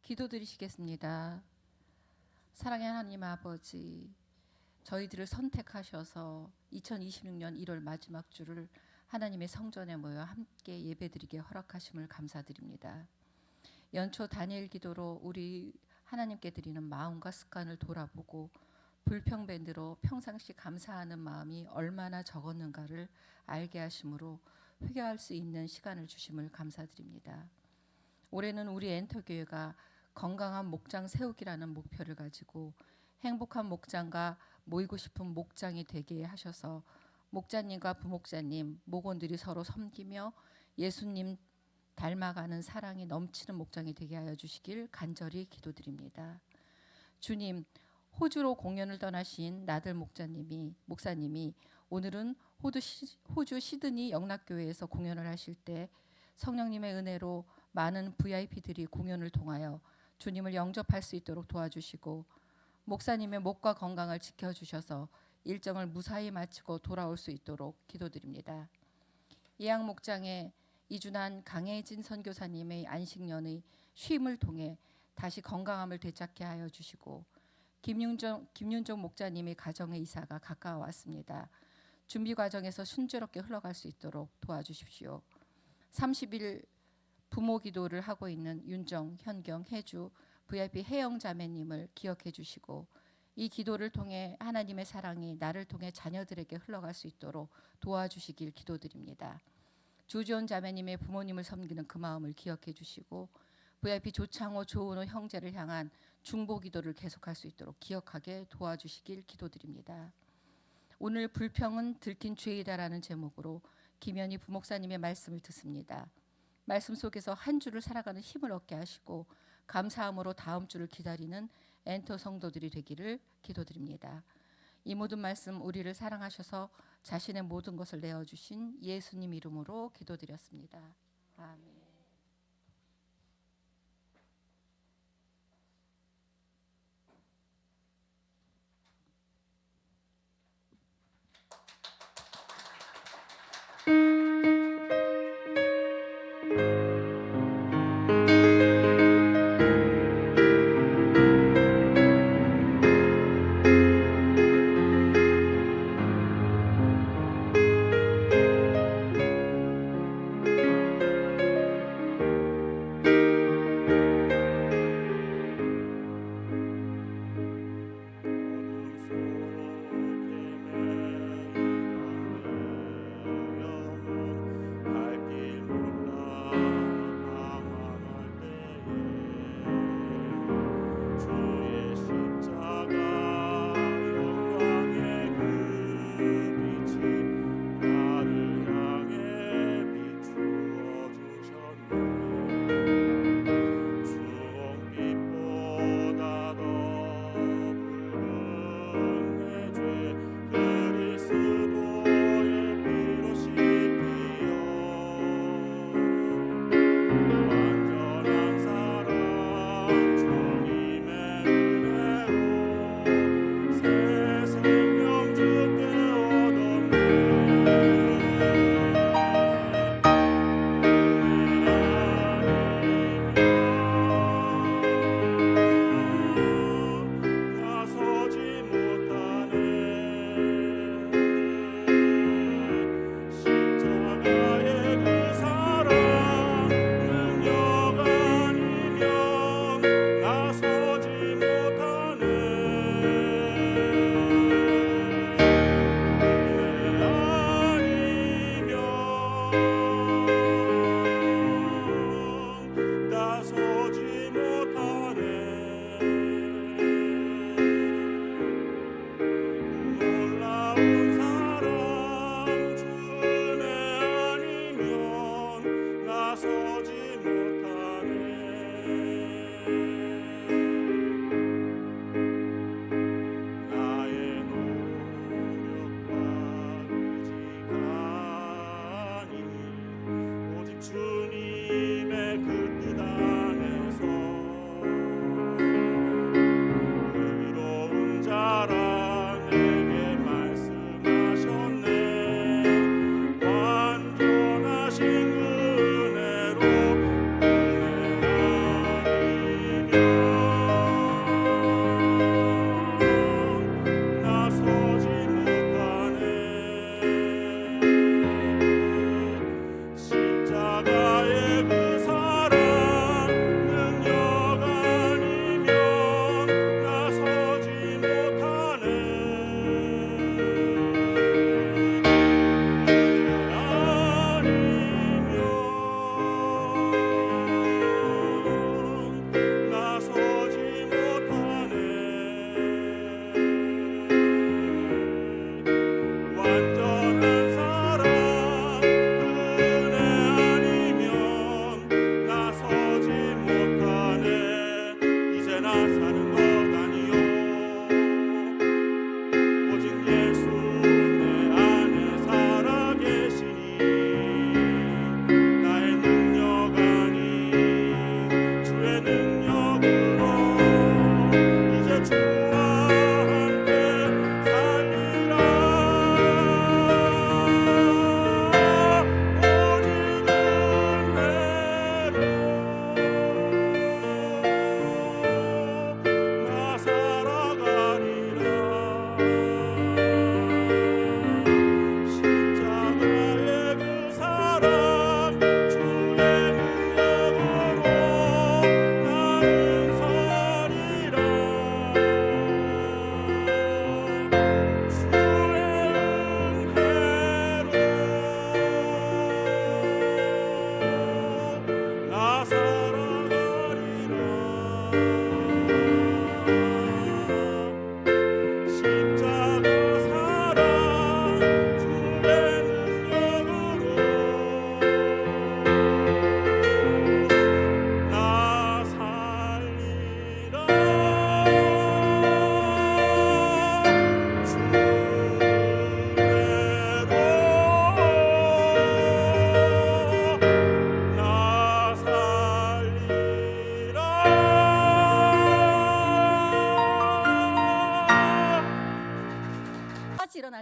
기도드리시겠습니다. 사랑의 하나님 아버지, 저희들을 선택하셔서 2026년 1월 마지막 주를 하나님의 성전에 모여 함께 예배드리게 허락하심을 감사드립니다. 연초 다니엘 기도로 우리 하나님께 드리는 마음과 습관을 돌아보고 불평밴드로 평상시 감사하는 마음이 얼마나 적었는가를 알게 하심으로 회개할 수 있는 시간을 주심을 감사드립니다. 올해는 우리 엔터교회가 건강한 목장 세우기라는 목표를 가지고 행복한 목장과 모이고 싶은 목장이 되게 하셔서 목자님과 부목자님, 목원들이 서로 섬기며 예수님 닮아가는 사랑이 넘치는 목장이 되게 하여 주시길 간절히 기도드립니다. 주님, 호주로 공연을 떠나신 나들 목사님이 오늘은 호주 시드니 영락교회에서 공연을 하실 때 성령님의 은혜로 많은 VIP들이 공연을 통하여 주님을 영접할 수 있도록 도와주시고 목사님의 목과 건강을 지켜주셔서 일정을 무사히 마치고 돌아올 수 있도록 기도드립니다. 예양 목장에 이준한 강혜진 선교사님의 안식년의 쉼을 통해 다시 건강함을 되찾게 하여 주시고 김윤정 목자님의 가정의 이사가 가까워왔습니다. 준비 과정에서 순조롭게 흘러갈 수 있도록 도와주십시오. 30일 부모 기도를 하고 있는 윤정, 현경, 혜주, VIP 혜영 자매님을 기억해 주시고 이 기도를 통해 하나님의 사랑이 나를 통해 자녀들에게 흘러갈 수 있도록 도와주시길 기도드립니다. 주지원 자매님의 부모님을 섬기는 그 마음을 기억해 주시고 VIP 조창호, 조은호 형제를 향한 중보 기도를 계속할 수 있도록 기억하게 도와주시길 기도드립니다. 오늘 불평은 들킨 죄이다라는 제목으로 김현희 부목사님의 말씀을 듣습니다. 말씀 속에서 한 주를 살아가는 힘을 얻게 하시고 감사함으로 다음 주를 기다리는 엔터 성도들이 되기를 기도드립니다. 이 모든 말씀 우리를 사랑하셔서 자신의 모든 것을 내어주신 예수님 이름으로 기도드렸습니다. 아멘. 주님의 그 뜻 안에서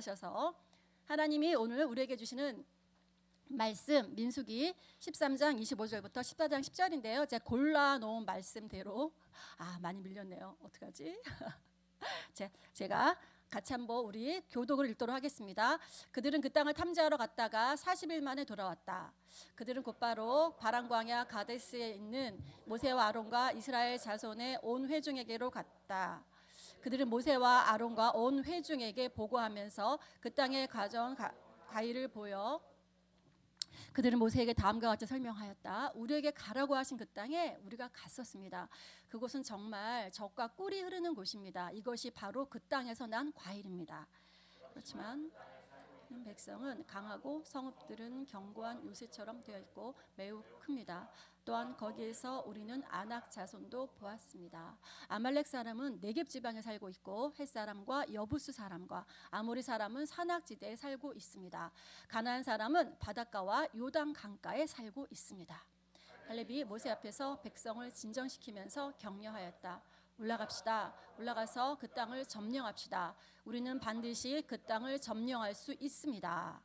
일어나셔서 하나님이 오늘 우리에게 주시는 말씀 민수기 13장 25절부터 14장 10절인데요. 제가 골라놓은 말씀대로 많이 밀렸네요. 어떡하지? 제가 같이 한번 우리 교독을 읽도록 하겠습니다. 그들은 그 땅을 탐지하러 갔다가 40일 만에 돌아왔다. 그들은 곧바로 바람 광야 가데스에 있는 모세와 아론과 이스라엘 자손의 온 회중에게로 갔다. 그들은 모세와 아론과 온 회중에게 보고하면서 그 땅의 과일을 보여 그들은 모세에게 다음과 같이 설명하였다. 우리에게 가라고 하신 그 땅에 우리가 갔었습니다. 그곳은 정말 젖과 꿀이 흐르는 곳입니다. 이것이 바로 그 땅에서 난 과일입니다. 그렇지만 백성은 강하고 성읍들은 견고한 요새처럼 되어 있고 매우 큽니다. 또한 거기에서 우리는 아낙 자손도 보았습니다. 아말렉 사람은 네겝 지방에 살고 있고 헷 사람과 여부스 사람과 아모리 사람은 산악지대에 살고 있습니다. 가나안 사람은 바닷가와 요단 강가에 살고 있습니다. 갈렙이 모세 앞에서 백성을 진정시키면서 격려하였다. 올라갑시다. 올라가서 그 땅을 점령합시다. 우리는 반드시 그 땅을 점령할 수 있습니다.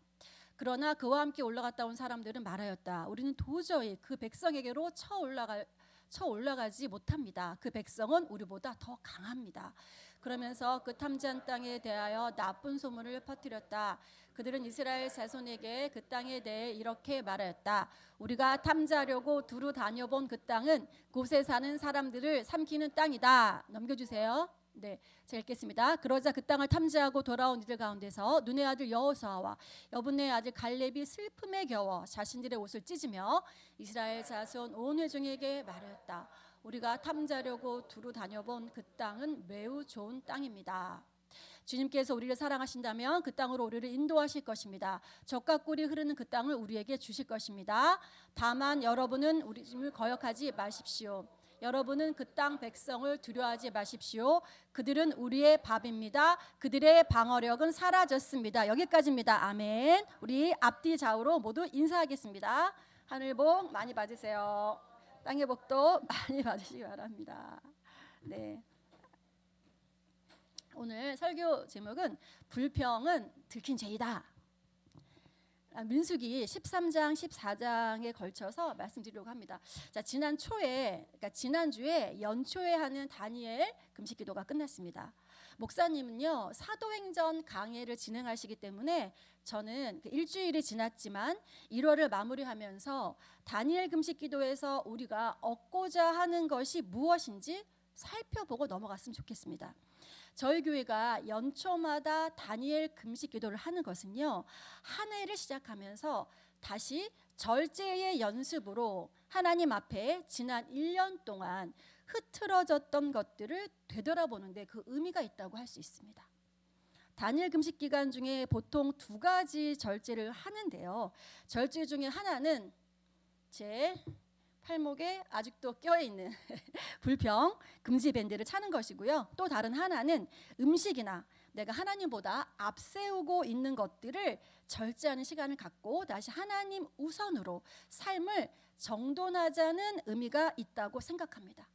그러나 그와 함께 올라갔다 온 사람들은 말하였다. 우리는 도저히 그 백성에게로 쳐 올라가지 못합니다. 그 백성은 우리보다 더 강합니다. 그러면서 그 탐지한 땅에 대하여 나쁜 소문을 퍼뜨렸다. 그들은 이스라엘 자손에게 그 땅에 대해 이렇게 말하였다. 우리가 탐지하려고 두루 다녀본 그 땅은 곳에 사는 사람들을 삼키는 땅이다. 넘겨주세요. 네, 제가 읽겠습니다. 그러자 그 땅을 탐지하고 돌아온 이들 가운데서 눈의 아들 여호수아와 여분의 아들 갈렙이 슬픔에 겨워 자신들의 옷을 찢으며 이스라엘 자손 온 회중에게 말하였다. 우리가 탐지하려고 두루 다녀본 그 땅은 매우 좋은 땅입니다. 주님께서 우리를 사랑하신다면 그 땅으로 우리를 인도하실 것입니다. 젖과 꿀이 흐르는 그 땅을 우리에게 주실 것입니다. 다만 여러분은 우리 주님을 거역하지 마십시오. 여러분은 그 땅 백성을 두려워하지 마십시오. 그들은 우리의 밥입니다. 그들의 방어력은 사라졌습니다. 여기까지입니다. 아멘. 우리 앞뒤 좌우로 모두 인사하겠습니다. 하늘 복 많이 받으세요. 땅의 복도 많이 받으시기 바랍니다. 네. 오늘 설교 제목은 불평은 들킨 죄이다. 민수기 13장 14장에 걸쳐서 말씀드리려고 합니다. 자, 지난주에 연초에 하는 다니엘 금식 기도가 끝났습니다. 목사님은요 사도행전 강해를 진행하시기 때문에 저는 일주일이 지났지만 1월을 마무리하면서 다니엘 금식 기도에서 우리가 얻고자 하는 것이 무엇인지 살펴보고 넘어갔으면 좋겠습니다. 저희 교회가 연초마다 다니엘 금식 기도를 하는 것은요, 한 해를 시작하면서 다시 절제의 연습으로 하나님 앞에 지난 1년 동안 흐트러졌던 것들을 되돌아보는데 그 의미가 있다고 할 수 있습니다. 다니엘 금식 기간 중에 보통 2가지 절제를 하는데요. 절제 중에 하나는 제 팔목에 아직도 껴있는 불평, 금지 밴드를 차는 것이고요. 또 다른 하나는 음식이나 내가 하나님보다 앞세우고 있는 것들을 절제하는 시간을 갖고 다시 하나님 우선으로 삶을 정돈하자는 의미가 있다고 생각합니다.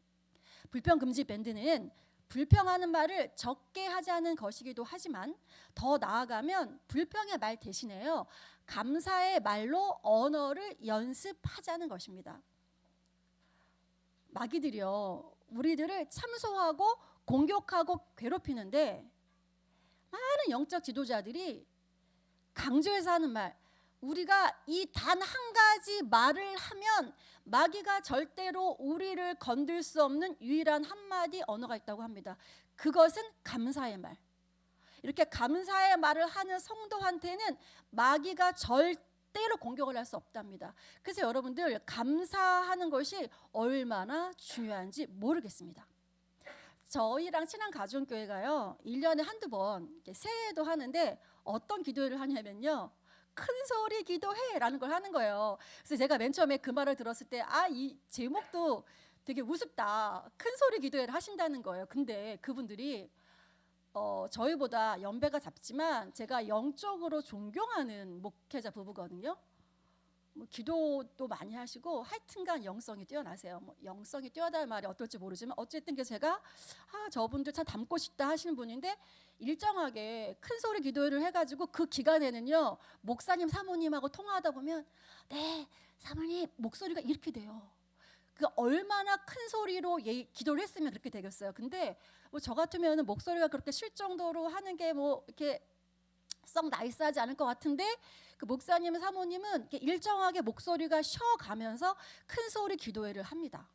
불평 금지 밴드는 불평하는 말을 적게 하자는 것이기도 하지만 더 나아가면 불평의 말 대신에요, 감사의 말로 언어를 연습하자는 것입니다. 마귀들이요 우리들을 참소하고 공격하고 괴롭히는데 많은 영적 지도자들이 강조해서 하는 말, 우리가 이 단 한 가지 말을 하면 마귀가 절대로 우리를 건들 수 없는 유일한 한마디 언어가 있다고 합니다. 그것은 감사의 말. 이렇게 감사의 말을 하는 성도한테는 마귀가 절대로 공격을 할 수 없답니다. 그래서 여러분들 감사하는 것이 얼마나 중요한지 모르겠습니다. 저희랑 친한 가정교회가요 1년에 한두 번 새해에도 하는데 어떤 기도를 하냐면요, 큰 소리 기도해 라는 걸 하는 거예요. 그래서 제가 맨 처음에 그 말을 들었을 때 이 제목도 되게 우습다, 큰 소리 기도회를 하신다는 거예요. 근데 그분들이 저희보다 연배가 작지만 제가 영적으로 존경하는 목회자 부부거든요. 뭐 기도도 많이 하시고 하여튼간 영성이 뛰어나세요. 뭐 영성이 뛰어나는 말이 어떨지 모르지만 어쨌든 제가 저분들 참 닮고 싶다 하시는 분인데 일정하게 큰 소리 기도회를 해가지고 그 기간에는요 목사님 사모님하고 통화하다 보면 네 사모님 목소리가 이렇게 돼요. 그 얼마나 큰 소리로 기도를 했으면 그렇게 되겠어요. 근데 뭐 저 같으면은 목소리가 그렇게 쉴 정도로 하는 게 뭐 이렇게 썩 나이스하지 않을 것 같은데 그 목사님 사모님은 이렇게 일정하게 목소리가 쉬어가면서 큰 소리 기도회를 합니다.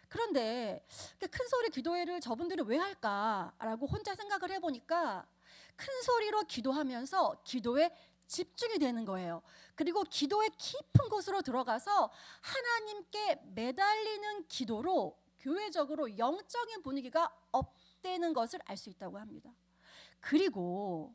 그런데 큰 소리 기도회를 저분들이 왜 할까라고 혼자 생각을 해보니까 큰 소리로 기도하면서 기도에 집중이 되는 거예요. 그리고 기도의 깊은 곳으로 들어가서 하나님께 매달리는 기도로 교회적으로 영적인 분위기가 업되는 것을 알 수 있다고 합니다. 그리고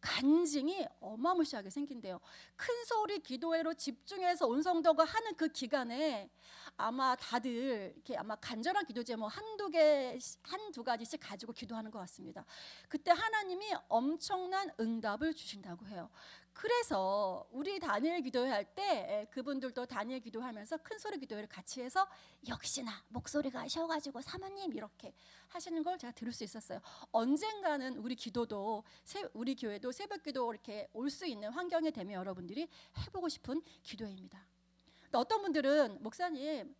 간증이 어마무시하게 생긴대요. 큰 소리 기도회로 집중해서 온 성도가 하는 그 기간에 아마 다들 이렇게 아마 간절한 기도 제목 한두 가지씩 가지고 기도하는 것 같습니다. 그때 하나님이 엄청난 응답을 주신다고 해요. 그래서 우리 다니엘 기도회 할 때 그분들도 다니엘 기도하면서 큰 소리 기도회를 같이 해서 역시나 목소리가 쉬어가지고 사모님 이렇게 하시는 걸 제가 들을 수 있었어요. 언젠가는 우리 기도도 우리 교회도 새벽기도 이렇게 올 수 있는 환경이 되면 여러분들이 해보고 싶은 기도회입니다. 어떤 분들은 목사님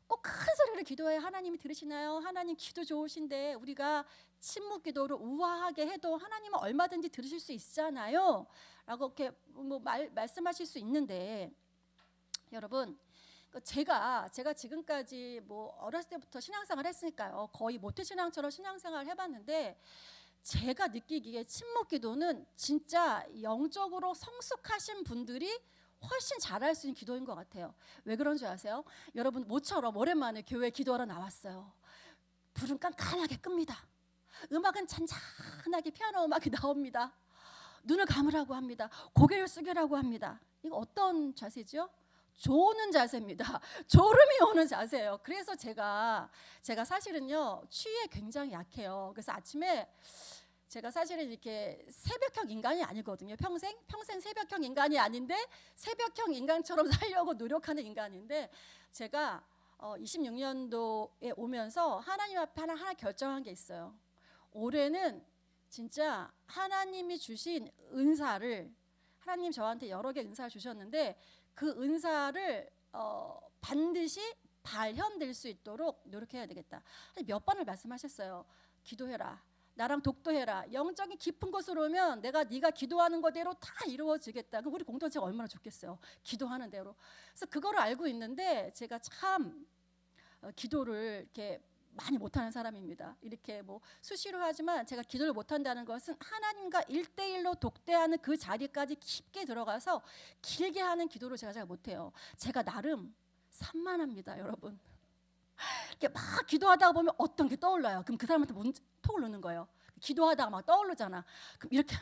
꼭 큰 소리를 기도해 하나님이 들으시나요? 하나님 기도 좋으신데 우리가 침묵 기도를 우아하게 해도 하나님은 얼마든지 들으실 수 있잖아요 라고 이렇게 뭐 말씀하실 수 있는데 여러분 제가 지금까지 뭐 어렸을 때부터 신앙생활 했으니까요 거의 모태신앙처럼 신앙생활을 해봤는데 제가 느끼기에 침묵 기도는 진짜 영적으로 성숙하신 분들이 훨씬 잘할 수 있는 기도인 것 같아요. 왜 그런 줄 아세요? 여러분 모처럼 오랜만에 교회 기도하러 나왔어요. 불은 깜깜하게 끕니다. 음악은 잔잔하게 피아노 음악이 나옵니다. 눈을 감으라고 합니다. 고개를 숙이라고 합니다. 이거 어떤 자세죠? 조는 자세입니다. 졸음이 오는 자세예요. 그래서 제가 사실은요 추위에 굉장히 약해요. 그래서 아침에 제가 사실은 이렇게 새벽형 인간이 아니거든요. 평생 새벽형 인간이 아닌데 새벽형 인간처럼 살려고 노력하는 인간인데 제가 26년도에 오면서 하나님 앞에 하나 결정한 게 있어요. 올해는 진짜 하나님이 주신 은사를 하나님 저한테 여러 개 은사를 주셨는데 그 은사를 반드시 발현될 수 있도록 노력해야 되겠다. 몇 번을 말씀하셨어요. 기도해라. 나랑 독도해라. 영적인 깊은 곳으로 오면 내가 네가 기도하는 거대로 다 이루어지겠다. 그럼 우리 공동체가 얼마나 좋겠어요. 기도하는 대로. 그래서 그거를 알고 있는데 제가 참 기도를 이렇게 많이 못하는 사람입니다. 이렇게 뭐 수시로 하지만 제가 기도를 못한다는 것은 하나님과 1대1로 독대하는 그 자리까지 깊게 들어가서 길게 하는 기도를 제가 잘 못해요. 제가 나름 산만합니다, 여러분. 이렇게 막 기도하다가 보면 어떤 게 떠올라요. 그럼 그 사람한테 먼저 톡을 넣는 거예요. 기도하다가 막 떠오르잖아. 그럼 이렇게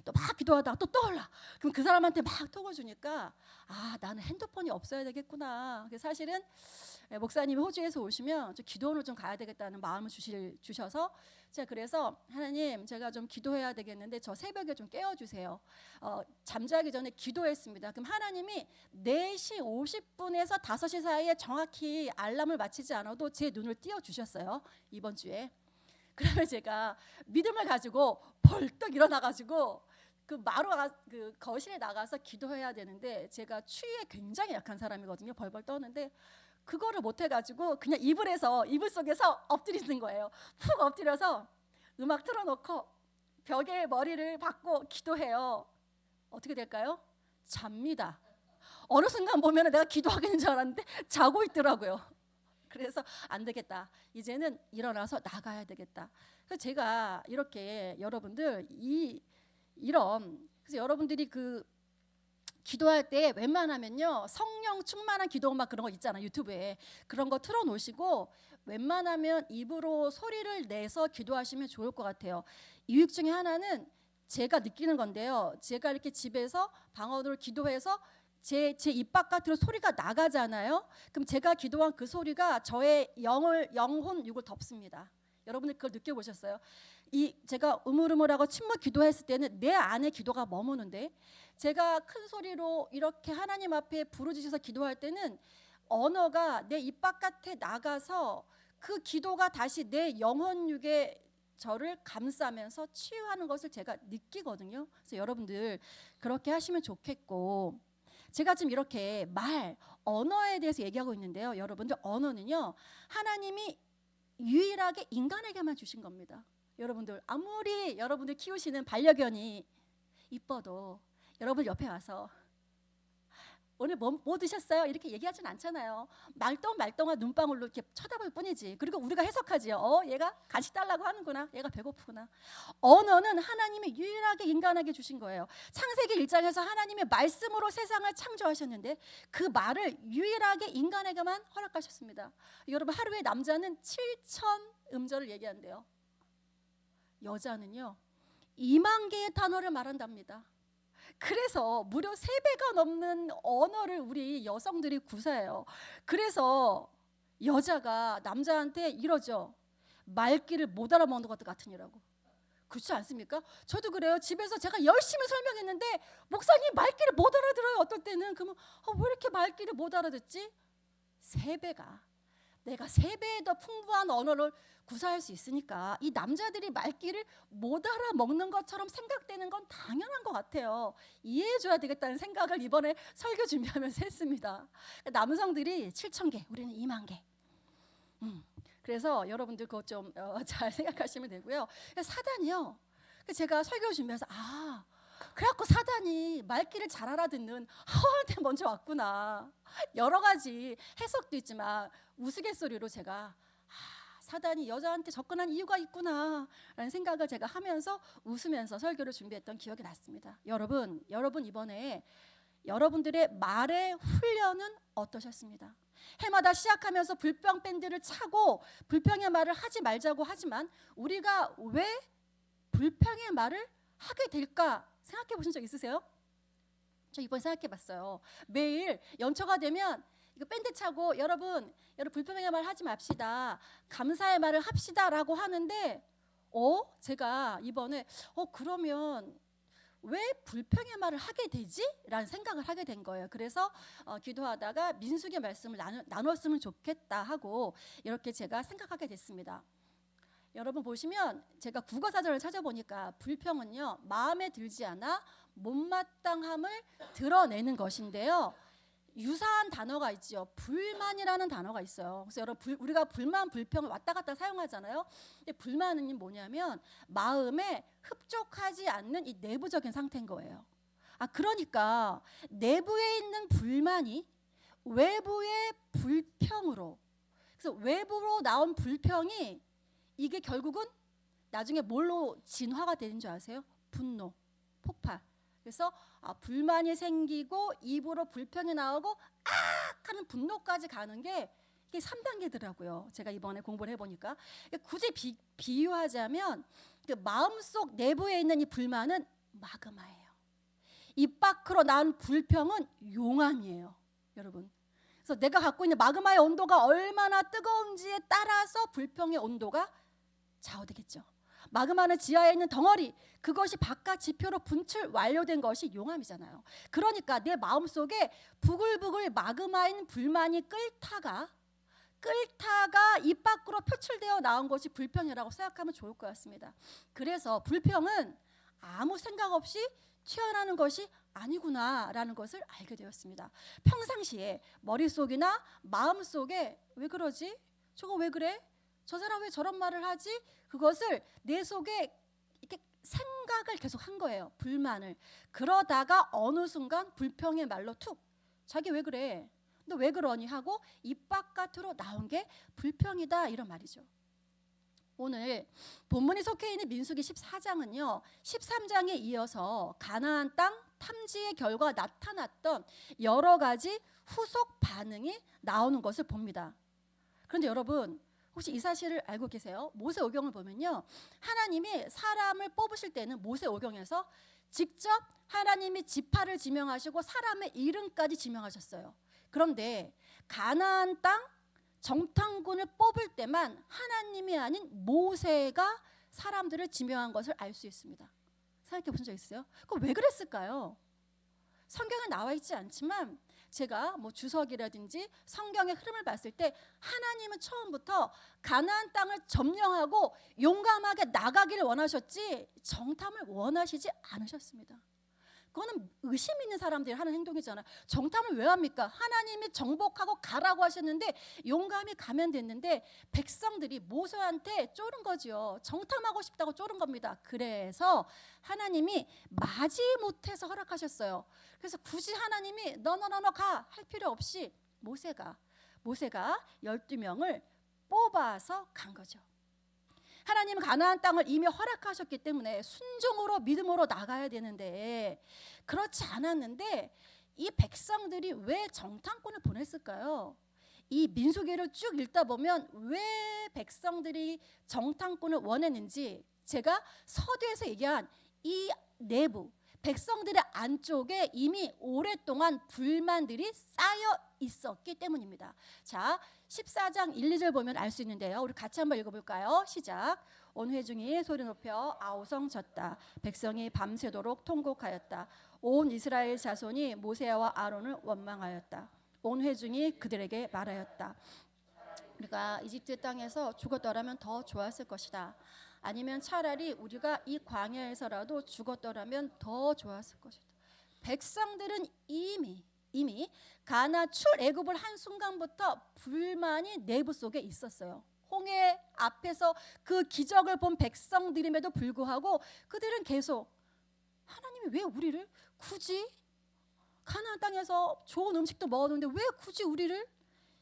또 막 기도하다가 또 떠올라. 그럼 그 사람한테 막 톡을 주니까 나는 핸드폰이 없어야 되겠구나. 사실은 목사님이 호주에서 오시면 좀 기도원을 좀 가야 되겠다는 마음을 주셔서 제가 그래서 하나님 제가 좀 기도해야 되겠는데 저 새벽에 좀 깨워주세요. 잠자기 전에 기도했습니다. 그럼 하나님이 4시 50분에서 5시 사이에 정확히 알람을 맞추지 않아도 제 눈을 띄워주셨어요. 이번 주에. 그러면 제가 믿음을 가지고 벌떡 일어나가지고 그 거실에 나가서 기도해야 되는데 제가 추위에 굉장히 약한 사람이거든요. 벌벌 떠는데 그거를 못 해가지고 그냥 이불 속에서 엎드리는 거예요. 푹 엎드려서 음악 틀어놓고 벽에 머리를 박고 기도해요. 어떻게 될까요? 잡니다. 어느 순간 보면 내가 기도하겠는 줄 알았는데 자고 있더라고요. 그래서 안 되겠다. 이제는 일어나서 나가야 되겠다. 그래서 제가 이렇게 여러분들 그래서 여러분들이 기도할 때 웬만하면요 성령 충만한 기도 음악 그런 거 있잖아요. 유튜브에 그런 거 틀어놓으시고 웬만하면 입으로 소리를 내서 기도하시면 좋을 것 같아요. 유익 중에 하나는 제가 느끼는 건데요. 제가 이렇게 집에서 방언으로 기도해서 제 입 바깥으로 소리가 나가잖아요. 그럼 제가 기도한 그 소리가 저의 영혼 육을 덮습니다. 여러분들 그걸 느껴보셨어요? 이 제가 우물우물하고 침묵 기도했을 때는 내 안에 기도가 머무는데, 제가 큰 소리로 이렇게 하나님 앞에 부르짖어서 기도할 때는 언어가 내 입 바깥에 나가서 그 기도가 다시 내 영혼육에 저를 감싸면서 치유하는 것을 제가 느끼거든요. 그래서 여러분들 그렇게 하시면 좋겠고, 제가 지금 이렇게 언어에 대해서 얘기하고 있는데요. 여러분들, 언어는요, 하나님이 유일하게 인간에게만 주신 겁니다. 여러분들, 아무리 여러분들 키우시는 반려견이 이뻐도 여러분 옆에 와서 오늘 뭐 드셨어요? 이렇게 얘기하진 않잖아요. 말똥말똥한 눈방울로 이렇게 쳐다볼 뿐이지. 그리고 우리가 해석하지요. 얘가 간식 달라고 하는구나. 얘가 배고프구나. 언어는 하나님이 유일하게 인간에게 주신 거예요. 창세기 1장에서 하나님의 말씀으로 세상을 창조하셨는데 그 말을 유일하게 인간에게만 허락하셨습니다. 여러분, 하루에 남자는 7,000 음절을 얘기한대요. 여자는요 2만 개의 단어를 말한답니다. 그래서 무려 3배가 넘는 언어를 우리 여성들이 구사해요. 그래서 여자가 남자한테 이러죠. 말귀를 못 알아먹는 것 같으니라고. 그렇지 않습니까? 저도 그래요. 집에서 제가 열심히 설명했는데 목사님 말귀를 못 알아들어요. 어떨 때는. 그러면 왜 이렇게 말귀를 못 알아듣지? 3배가, 내가 3배에 더 풍부한 언어를 구사할 수 있으니까 이 남자들이 말귀를 못 알아먹는 것처럼 생각되는 건 당연한 것 같아요. 이해해줘야 되겠다는 생각을 이번에 설교 준비하면서 했습니다. 남성들이 7,000개, 우리는 2만 개. 그래서 여러분들 그거 좀 잘 생각하시면 되고요. 사단이요, 제가 설교 준비해서 그래갖고 사단이 말귀를 잘 알아듣는 하와한테 먼저 왔구나. 여러 가지 해석도 있지만 우스갯소리로 제가 사단이 여자한테 접근한 이유가 있구나 라는 생각을 제가 하면서 웃으면서 설교를 준비했던 기억이 났습니다. 여러분 이번에 여러분들의 말의 훈련은 어떠셨습니까? 해마다 시작하면서 불평 밴드를 차고 불평의 말을 하지 말자고 하지만 우리가 왜 불평의 말을 하게 될까 생각해 보신 적 있으세요? 저 이번에 생각해 봤어요. 매일 연초가 되면 이거 밴드 차고 여러분 불평의 말 하지 맙시다, 감사의 말을 합시다라고 하는데 제가 이번에 그러면 왜 불평의 말을 하게 되지? 라는 생각을 하게 된 거예요. 그래서 기도하다가 민수기의 말씀을 나눴으면 좋겠다 하고 이렇게 제가 생각하게 됐습니다. 여러분 보시면 제가 국어사전을 찾아보니까 불평은요 마음에 들지 않아 못마땅함을 드러내는 것인데요, 유사한 단어가 있죠. 불만이라는 단어가 있어요. 그래서 여러분 우리가 불만, 불평을 왔다 갔다 사용하잖아요. 근데 불만은 뭐냐면 마음에 흡족하지 않는 이 내부적인 상태인 거예요. 그러니까 내부에 있는 불만이 외부의 불평으로, 그래서 외부로 나온 불평이 이게 결국은 나중에 뭘로 진화가 되는 줄 아세요? 분노, 폭발. 그래서 불만이 생기고 입으로 불평이 나오고 하는 분노까지 가는 게 이게 3단계더라고요. 제가 이번에 공부를 해보니까. 굳이 비유하자면 그 마음속 내부에 있는 이 불만은 마그마예요. 입 밖으로 난 불평은 용암이에요. 여러분. 그래서 내가 갖고 있는 마그마의 온도가 얼마나 뜨거운지에 따라서 불평의 온도가 좌우되겠죠. 마그마는 지하에 있는 덩어리, 그것이 바깥 지표로 분출 완료된 것이 용암이잖아요. 그러니까 내 마음속에 부글부글 마그마인 불만이 끓다가 입 밖으로 표출되어 나온 것이 불평이라고 생각하면 좋을 것 같습니다. 그래서 불평은 아무 생각 없이 튀어나오는 것이 아니구나라는 것을 알게 되었습니다. 평상시에 머릿속이나 마음속에 왜 그러지? 저거 왜 그래? 저 사람 왜 저런 말을 하지? 그것을 내 속에 이렇게 생각을 계속 한 거예요. 불만을. 그러다가 어느 순간 불평의 말로 툭, 자기 왜 그래? 너 왜 그러니? 하고 입 바깥으로 나온 게 불평이다, 이런 말이죠. 오늘 본문이 속해 있는 민수기 14장은요 13장에 이어서 가나안 땅 탐지의 결과 나타났던 여러 가지 후속 반응이 나오는 것을 봅니다. 그런데 여러분 혹시 이 사실을 알고 계세요? 모세오경을 보면요, 하나님이 사람을 뽑으실 때는 모세오경에서 직접 하나님이 지파를 지명하시고 사람의 이름까지 지명하셨어요. 그런데 가나안 땅 정탐꾼을 뽑을 때만 하나님이 아닌 모세가 사람들을 지명한 것을 알 수 있습니다. 생각해 본 적 있어요? 그거 왜 그랬을까요? 성경에 나와 있지 않지만 제가 뭐 주석이라든지 성경의 흐름을 봤을 때 하나님은 처음부터 가나안 땅을 점령하고 용감하게 나가기를 원하셨지 정탐을 원하시지 않으셨습니다. 그거는 의심 있는 사람들이 하는 행동이잖아요. 정탐을 왜 합니까? 하나님이 정복하고 가라고 하셨는데 용감히 가면 됐는데 백성들이 모세한테 쫄은 거지요. 정탐하고 싶다고 쫄은 겁니다. 그래서 하나님이 마지못해서 허락하셨어요. 그래서 굳이 하나님이 너 가 할 필요 없이 모세가 12명을 뽑아서 간 거죠. 하나님은 가나안 땅을 이미 허락하셨기 때문에 순종으로 믿음으로 나가야 되는데 그렇지 않았는데 이 백성들이 왜 정탐꾼을 보냈을까요? 이 민수기를 쭉 읽다 보면 왜 백성들이 정탐꾼을 원했는지 제가 서두에서 얘기한 이 내부 백성들의 안쪽에 이미 오랫동안 불만들이 쌓여 있었기 때문입니다. 자, 14장 1, 2절 보면 알 수 있는데요. 우리 같이 한번 읽어볼까요? 시작. 온 회중이 소리 높여 아우성쳤다. 백성이 밤새도록 통곡하였다. 온 이스라엘 자손이 모세와 아론을 원망하였다. 온 회중이 그들에게 말하였다. 우리가 이집트 땅에서 죽었더라면 더 좋았을 것이다. 아니면 차라리 우리가 이 광야에서라도 죽었더라면 더 좋았을 것이다. 백성들은 이미 가나 출애굽을 한 순간부터 불만이 내부 속에 있었어요. 홍해 앞에서 그 기적을 본 백성들임에도 불구하고 그들은 계속 하나님이 왜 우리를 굳이 가나안 땅에서 좋은 음식도 먹었는데 왜 굳이 우리를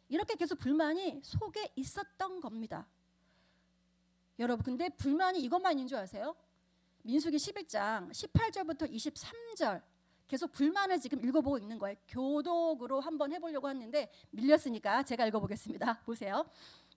이렇게 계속 불만이 속에 있었던 겁니다. 여러분 근데 불만이 이것만 있는 줄 아세요? 민수기 11장 18절부터 23절 계속 불만을 지금 읽어보고 있는 거예요. 교독으로 한번 해보려고 했는데 밀렸으니까 제가 읽어보겠습니다. 보세요.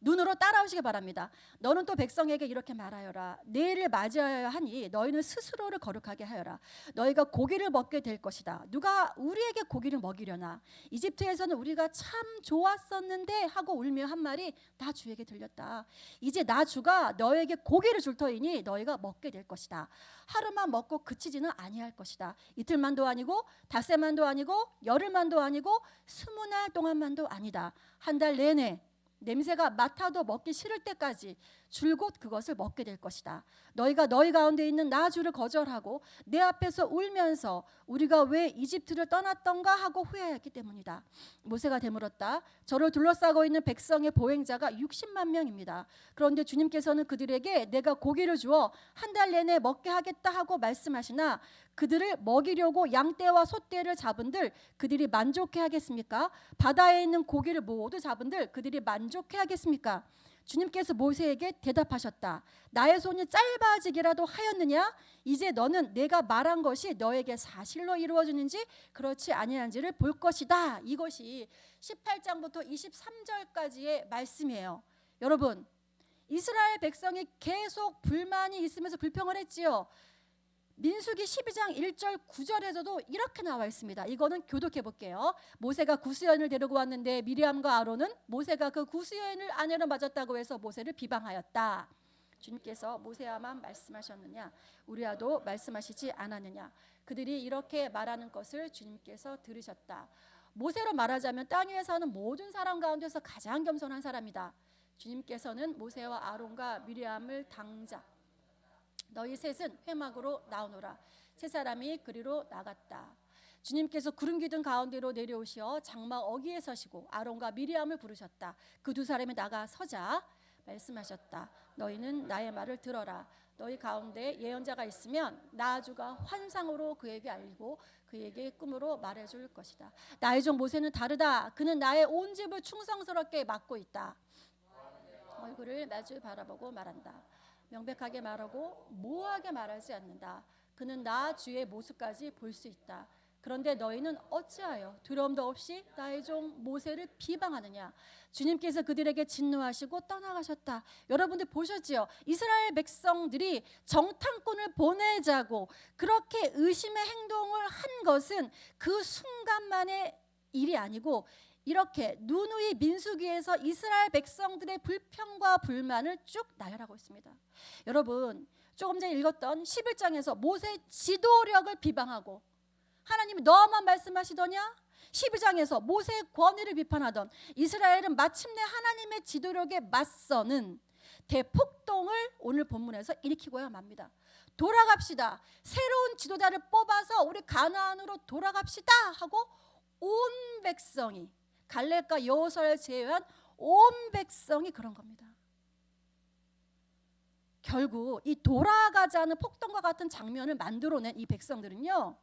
눈으로 따라오시기 바랍니다. 너는 또 백성에게 이렇게 말하여라. 내일을 맞이하여야 하니 너희는 스스로를 거룩하게 하여라. 너희가 고기를 먹게 될 것이다. 누가 우리에게 고기를 먹이려나. 이집트에서는 우리가 참 좋았었는데 하고 울며 한 말이 나 주에게 들렸다. 이제 나 주가 너에게 고기를 줄 터이니 너희가 먹게 될 것이다. 하루만 먹고 그치지는 아니할 것이다. 이틀만도 아니고 닷새만도 아니고 열흘만도 아니고 20날 동안만도 아니다. 한 달 내내 냄새가 맡아도 먹기 싫을 때까지 줄곧 그것을 먹게 될 것이다. 너희가 너희 가운데 있는 나 주를 거절하고 내 앞에서 울면서 우리가 왜 이집트를 떠났던가 하고 후회했기 때문이다. 모세가 되물었다. 저를 둘러싸고 있는 백성의 보행자가 60만 명입니다. 그런데 주님께서는 그들에게 내가 고기를 주어 한 달 내내 먹게 하겠다 하고 말씀하시나 그들을 먹이려고 양떼와 소떼를 잡은들 그들이 만족해 하겠습니까? 바다에 있는 고기를 모두 잡은들 그들이 만족해 하겠습니까? 주님께서 모세에게 대답하셨다. 나의 손이 짧아지기라도 하였느냐? 이제 너는 내가 말한 것이 너에게 사실로 이루어지는지 그렇지 아니한지를 볼 것이다. 이것이 18장부터 23절까지의 말씀이에요. 여러분, 이스라엘 백성이 계속 불만이 있으면서 불평을 했지요. 민수기 12장 1절 9절에서도 이렇게 나와 있습니다. 이거는 교독해 볼게요. 모세가 구스여인을 데리고 왔는데 미리암과 아론은 모세가 그 구스여인을 아내로 맞았다고 해서 모세를 비방하였다. 주님께서 모세와만 말씀하셨느냐? 우리와도 말씀하시지 않았느냐? 그들이 이렇게 말하는 것을 주님께서 들으셨다. 모세로 말하자면 땅 위에 사는 모든 사람 가운데서 가장 겸손한 사람이다. 주님께서는 모세와 아론과 미리암을 당장 너희 셋은 회막으로 나오노라. 세 사람이 그리로 나갔다. 주님께서 구름 기둥 가운데로 내려오시어 장막 어귀에 서시고 아론과 미리암을 부르셨다. 그 두 사람이 나가 서자 말씀하셨다. 너희는 나의 말을 들어라. 너희 가운데 예언자가 있으면 나 주가 환상으로 그에게 알리고 그에게 꿈으로 말해줄 것이다. 나의 종 모세는 다르다. 그는 나의 온 집을 충성스럽게 맡고 있다. 얼굴을 마주 바라보고 말한다. 명백하게 말하고 모호하게 말하지 않는다. 그는 나 주의 모습까지 볼 수 있다. 그런데 너희는 어찌하여 두려움도 없이 나의 종 모세를 비방하느냐. 주님께서 그들에게 진노하시고 떠나가셨다. 여러분들 보셨지요? 이스라엘 백성들이 정탐꾼을 보내자고 그렇게 의심의 행동을 한 것은 그 순간만의 일이 아니고 이렇게 누누이 민수기에서 이스라엘 백성들의 불평과 불만을 쭉 나열하고 있습니다. 여러분, 조금 전에 읽었던 11장에서 모세의 지도력을 비방하고 하나님이 너만 말씀하시더냐? 12장에서 모세의 권위를 비판하던 이스라엘은 마침내 하나님의 지도력에 맞서는 대폭동을 오늘 본문에서 일으키고야 맙니다. 돌아갑시다. 새로운 지도자를 뽑아서 우리 가나안으로 돌아갑시다 하고 온 백성이, 갈렙과 여호수아를 제외한 온 백성이 그런 겁니다. 결국 이 돌아가자는 폭동과 같은 장면을 만들어낸 이 백성들은요,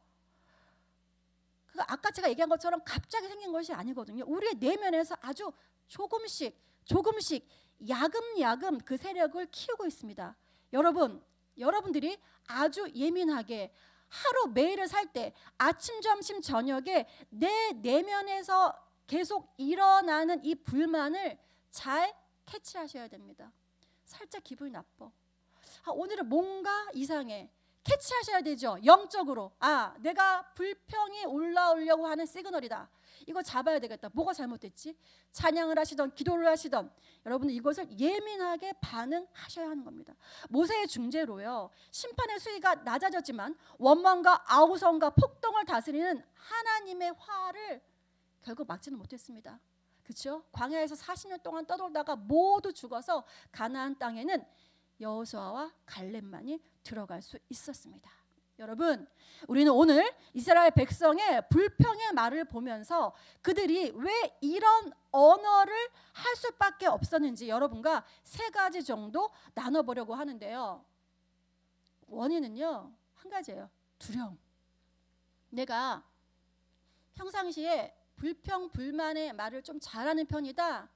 아까 제가 얘기한 것처럼 갑자기 생긴 것이 아니거든요. 우리의 내면에서 아주 조금씩 야금야금 그 세력을 키우고 있습니다. 여러분들이 아주 예민하게 하루 매일을 살 때 아침, 점심, 저녁에 내 내면에서 계속 일어나는 이 불만을 잘 캐치하셔야 됩니다. 살짝 기분이 나빠. 오늘은 뭔가 이상해. 캐치하셔야 되죠. 영적으로. 내가 불평이 올라오려고 하는 시그널이다. 이거 잡아야 되겠다. 뭐가 잘못됐지? 찬양을 하시던 기도를 하시던 여러분은 이것을 예민하게 반응하셔야 하는 겁니다. 모세의 중재로요, 심판의 수위가 낮아졌지만 원망과 아우성과 폭동을 다스리는 하나님의 화를 결국 막지는 못했습니다. 그렇죠? 광야에서 40년 동안 떠돌다가 모두 죽어서 가나안 땅에는 여호수아와 갈렙만이 들어갈 수 있었습니다. 여러분, 우리는 오늘 이스라엘 백성의 불평의 말을 보면서 그들이 왜 이런 언어를 할 수밖에 없었는지 여러분과 세 가지 정도 나눠보려고 하는데요. 원인은요, 한 가지예요. 두려움. 내가 평상시에 불평, 불만의 말을 좀 잘하는 편이다.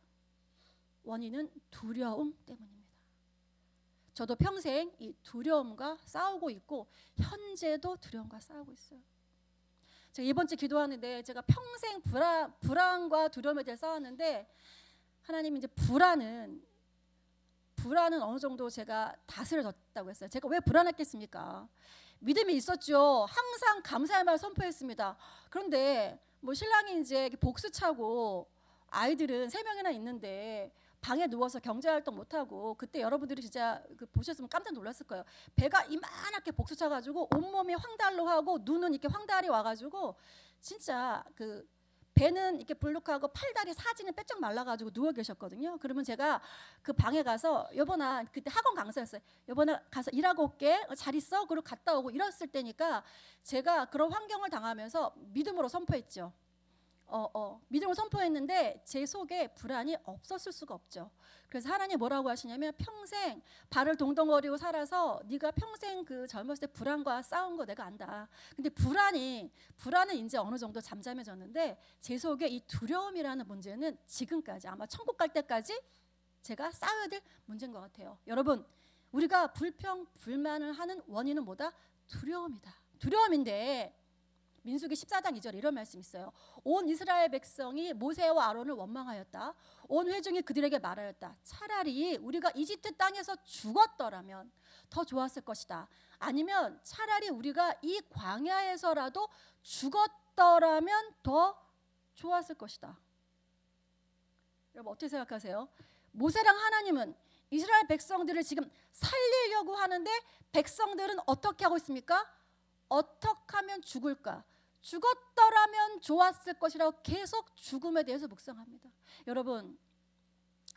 원인은 두려움 때문입니다. 저도 평생 이 두려움과 싸우고 있고 현재도 두려움과 싸우고 있어요. 제가 이번 주 기도하는데 제가 평생 불안과 두려움에 대해 싸웠는데 하나님이 이제 불안은 어느 정도 제가 다스려졌다고 했어요. 제가 왜 불안했겠습니까? 믿음이 있었죠. 항상 감사의 말 선포했습니다. 그런데 신랑이 이제 복수 차고 아이들은 3명이나 있는데 방에 누워서 경제활동 못하고, 그때 여러분들이 진짜 보셨으면 깜짝 놀랐을 거예요. 배가 이만하게 복수 차가지고 온몸이 황달로하고 눈은 이렇게 황달이 와가지고 진짜 배는 이렇게 불룩하고 팔다리 사지는 빼쩍 말라가지고 누워 계셨거든요. 그러면 제가 그 방에 가서 여보나, 그때 학원 강사였어요. 여보나 가서 일하고 올게. 잘 있어? 그리고 갔다 오고 이랬을 때니까 제가 그런 환경을 당하면서 믿음으로 선포했죠. 믿음을 선포했는데 제 속에 불안이 없었을 수가 없죠. 그래서 하나님 뭐라고 하시냐면, 평생 발을 동동거리고 살아서 네가 평생 젊었을 때 불안과 싸운 거 내가 안다. 근데 불안은 이제 어느 정도 잠잠해졌는데 제 속에 이 두려움이라는 문제는 지금까지, 아마 천국 갈 때까지 제가 싸워야 될 문제인 것 같아요. 여러분, 우리가 불평, 불만을 하는 원인은 뭐다? 두려움이다. 두려움인데 민수기 14장 2절에 이런 말씀이 있어요. 온 이스라엘 백성이 모세와 아론을 원망하였다. 온 회중이 그들에게 말하였다. 차라리 우리가 이집트 땅에서 죽었더라면 더 좋았을 것이다. 아니면 차라리 우리가 이 광야에서라도 죽었더라면 더 좋았을 것이다. 여러분 어떻게 생각하세요? 모세랑 하나님은 이스라엘 백성들을 지금 살리려고 하는데 백성들은 어떻게 하고 있습니까? 어떻게 하면 죽을까? 죽었더라면 좋았을 것이라고 계속 죽음에 대해서 묵상합니다. 여러분,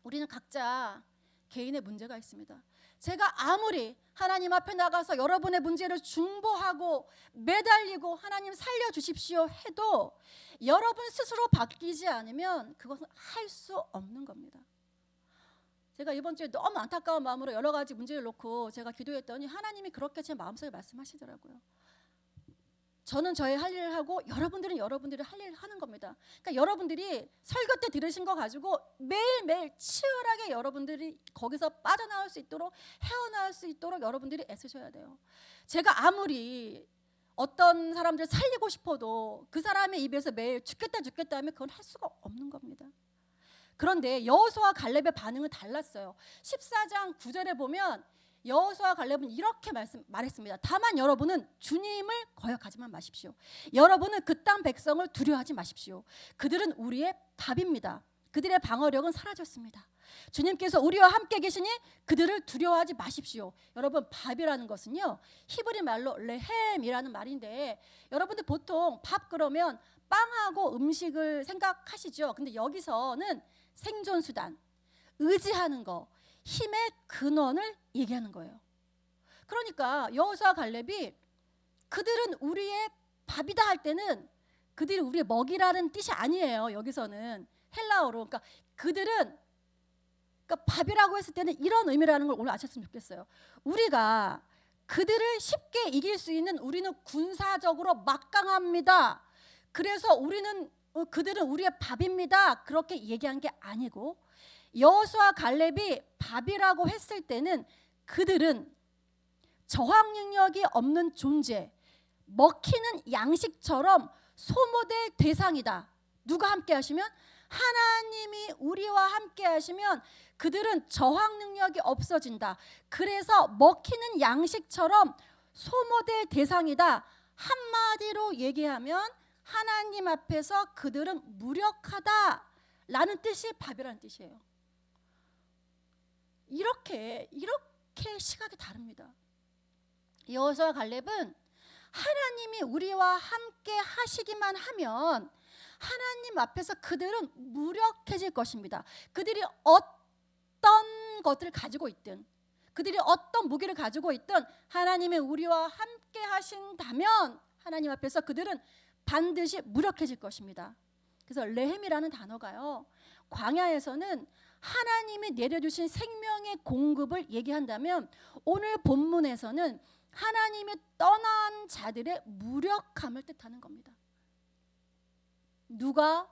우리는 각자 개인의 문제가 있습니다. 제가 아무리 하나님 앞에 나가서 여러분의 문제를 중보하고 매달리고 하나님 살려주십시오 해도 여러분 스스로 바뀌지 않으면 그것은 할 수 없는 겁니다. 제가 이번 주에 너무 안타까운 마음으로 여러 가지 문제를 놓고 제가 기도했더니 하나님이 그렇게 제 마음속에 말씀하시더라고요. 저는 저의 할 일을 하고 여러분들은 여러분들이 할 일을 하는 겁니다. 그러니까 여러분들이 설교 때 들으신 거 가지고 매일매일 치열하게 여러분들이 거기서 빠져나올 수 있도록, 헤어나올 수 있도록 여러분들이 애쓰셔야 돼요. 제가 아무리 어떤 사람들을 살리고 싶어도 그 사람의 입에서 매일 죽겠다 하면 그건 할 수가 없는 겁니다. 그런데 여호수아와 갈렙의 반응은 달랐어요. 14장 9절에 보면 여호수아와 갈렙은 이렇게 말했습니다. 다만 여러분은 주님을 거역하지만 마십시오. 여러분은 그 땅 백성을 두려워하지 마십시오. 그들은 우리의 밥입니다. 그들의 방어력은 사라졌습니다. 주님께서 우리와 함께 계시니 그들을 두려워하지 마십시오. 여러분, 밥이라는 것은요, 히브리 말로 레헴이라는 말인데, 여러분들 보통 밥 그러면 빵하고 음식을 생각하시죠. 근데 여기서는 생존 수단, 의지하는 거, 힘의 근원을 얘기하는 거예요. 그러니까 여호수아 갈렙이 그들은 우리의 밥이다 할 때는 그들이 우리의 먹이라는 뜻이 아니에요. 여기서는 헬라어로. 그러니까 그들은, 그러니까 밥이라고 했을 때는 이런 의미라는 걸 오늘 아셨으면 좋겠어요. 우리가 그들을 쉽게 이길 수 있는, 우리는 군사적으로 막강합니다. 그래서 그들은 우리의 밥입니다. 그렇게 얘기한 게 아니고, 여호수아 갈렙이 밥이라고 했을 때는 그들은 저항 능력이 없는 존재, 먹히는 양식처럼 소모될 대상이다. 누가 함께 하시면? 하나님이 우리와 함께 하시면 그들은 저항 능력이 없어진다. 그래서 먹히는 양식처럼 소모될 대상이다. 한마디로 얘기하면 하나님 앞에서 그들은 무력하다라는 뜻이 밥이라는 뜻이에요. 이렇게 시각이 다릅니다. 여호수아 갈렙은 하나님이 우리와 함께 하시기만 하면 하나님 앞에서 그들은 무력해질 것입니다. 그들이 어떤 것들을 가지고 있든, 그들이 어떤 무기를 가지고 있든 하나님이 우리와 함께 하신다면 하나님 앞에서 그들은 반드시 무력해질 것입니다. 그래서 레헴이라는 단어가요, 광야에서는 하나님이 내려주신 생명의 공급을 얘기한다면, 오늘 본문에서는 하나님이 떠난 자들의 무력함을 뜻하는 겁니다. 누가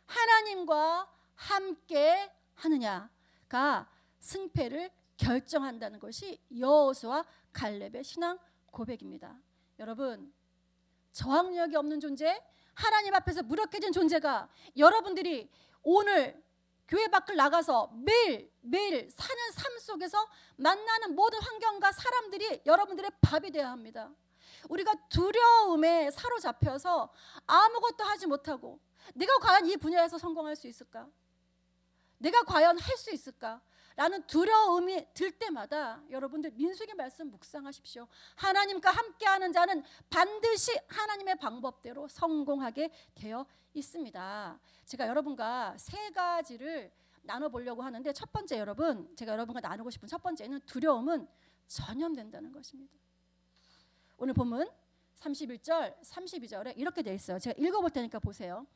하나님과 함께 하느냐가 승패를 결정한다는 것이 여호수아 갈렙의 신앙 고백입니다. 여러분, 저항력이 없는 존재, 하나님 앞에서 무력해진 존재가 여러분들이 오늘 교회 밖을 나가서 매일 사는 삶 속에서 만나는 모든 환경과 사람들이 여러분들의 밥이 되어야 합니다. 우리가 두려움에 사로잡혀서 아무것도 하지 못하고, 내가 과연 이 분야에서 성공할 수 있을까? 내가 과연 할 수 있을까? 라는 두려움이 들 때마다 여러분들 민수기 말씀 묵상하십시오. 하나님과 함께하는 자는 반드시 하나님의 방법대로 성공하게 되어 있습니다. 제가 여러분과 세 가지를 나눠보려고 하는데, 첫 번째, 여러분, 제가 여러분과 나누고 싶은 첫 번째는 두려움은 전염된다는 것입니다. 오늘 본문 31절, 32절에 이렇게 되어 있어요. 제가 읽어볼 테니까 보세요.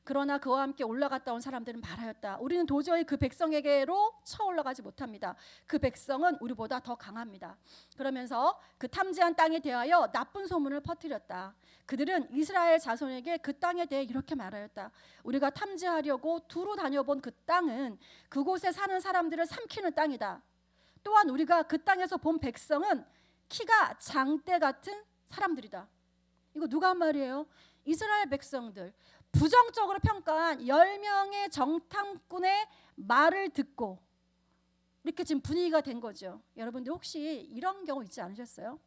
그러나 그와 함께 올라갔다 온 사람들은 말하였다. 우리는 도저히 그 백성에게로 쳐올라가지 못합니다. 그 백성은 우리보다 더 강합니다. 그러면서 그 탐지한 땅에 대하여 나쁜 소문을 퍼뜨렸다. 그들은 이스라엘 자손에게 그 땅에 대해 이렇게 말하였다. 우리가 탐지하려고 두루 다녀본 그 땅은 그곳에 사는 사람들을 삼키는 땅이다. 또한 우리가 그 땅에서 본 백성은 키가 장대 같은 사람들이다. 이거 누가 한 말이에요? 이스라엘 백성들. 부정적으로 평가한 10명의 정탐꾼의 말을 듣고 이렇게 지금 분위기가 된 거죠. 여러분들 혹시 이런 경우 있지 않으셨어요?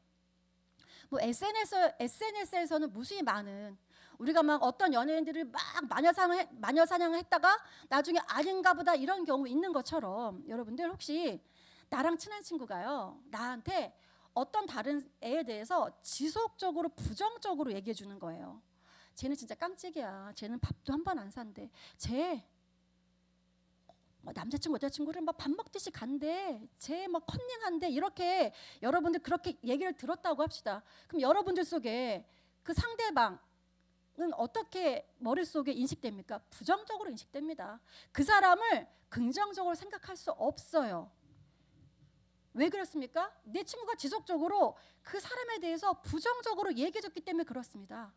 뭐 SNS에서는 무수히 많은, 우리가 막 어떤 연예인들을 막 마녀 사냥을 했다가 나중에 아닌가 보다 이런 경우 있는 것처럼, 여러분들 혹시 나랑 친한 친구가요, 나한테 어떤 다른 애에 대해서 지속적으로 부정적으로 얘기해 주는 거예요. 쟤는 진짜 깜찍이야. 쟤는 밥도 한 번 안 산대. 쟤 남자친구 여자친구를 막 밥 먹듯이 간대. 쟤 막 컨닝한대. 이렇게 여러분들 그렇게 얘기를 들었다고 합시다. 그럼 여러분들 속에 그 상대방은 어떻게 머릿속에 인식됩니까? 부정적으로 인식됩니다. 그 사람을 긍정적으로 생각할 수 없어요. 왜 그렇습니까? 내 친구가 지속적으로 그 사람에 대해서 부정적으로 얘기해줬기 때문에 그렇습니다.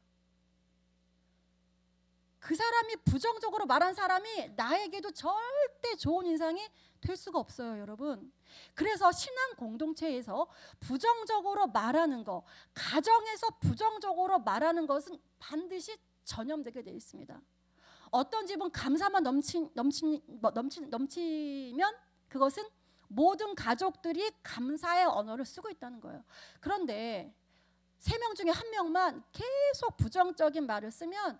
그 사람이 부정적으로 말한 사람이 나에게도 절대 좋은 인상이 될 수가 없어요, 여러분. 그래서 신앙 공동체에서 부정적으로 말하는 것, 가정에서 부정적으로 말하는 것은 반드시 전염되게 되어 있습니다. 어떤 집은 감사만 넘치면 그것은 모든 가족들이 감사의 언어를 쓰고 있다는 거예요. 그런데 3명 중에 1명만 계속 부정적인 말을 쓰면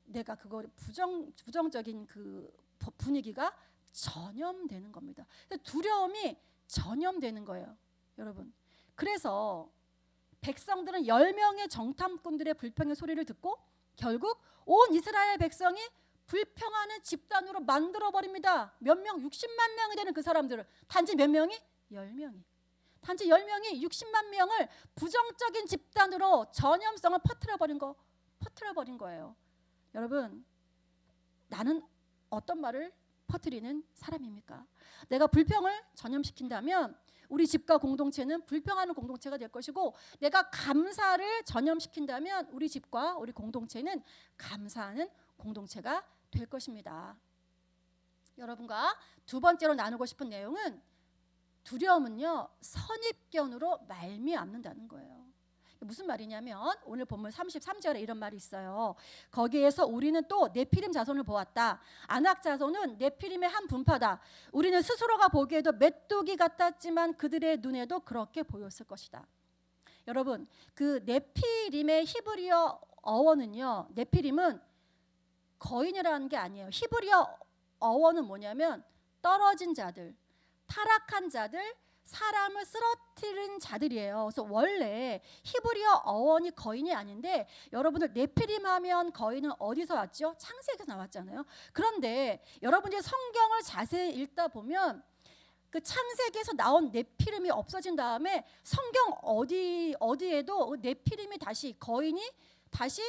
내가 그거 부정적인 그 분위기가 전염되는 겁니다. 두려움이 전염되는 거예요, 여러분. 그래서 백성들은 10명의 정탐꾼들의 불평의 소리를 듣고 결국 온 이스라엘 백성이 불평하는 집단으로 만들어버립니다. 몇 명? 60만 명이 되는 그 사람들을. 단지 몇 명이? 10명이. 단지 10명이 60만 명을 부정적인 집단으로 전염성을 퍼뜨려버린 거예요. 여러분, 나는 어떤 말을 퍼뜨리는 사람입니까? 내가 불평을 전염시킨다면 우리 집과 공동체는 불평하는 공동체가 될 것이고, 내가 감사를 전염시킨다면 우리 집과 우리 공동체는 감사하는 공동체가 될 것입니다. 여러분과 두 번째로 나누고 싶은 내용은 두려움은요, 선입견으로 말미암는다는 거예요. 무슨 말이냐면 오늘 본문 33절에 이런 말이 있어요. 거기에서 우리는 또 네피림 자손을 보았다. 아낙 자손은 네피림의 한 분파다. 우리는 스스로가 보기에도 메뚜기 같았지만 그들의 눈에도 그렇게 보였을 것이다. 여러분, 그 네피림의 히브리어 어원은요, 네피림은 거인이라는 게 아니에요. 히브리어 어원은 뭐냐면 떨어진 자들, 타락한 자들, 사람을 쓰러뜨린 자들이에요. 그래서 원래 히브리어 어원이 거인이 아닌데, 여러분들 네피림 하면 거인은 어디서 왔죠? 창세기에서 나왔잖아요. 그런데 여러분들이 성경을 자세히 읽다 보면 그 창세기에서 나온 네피림이 없어진 다음에 성경 어디에도 네피림이 다시, 거인이 다시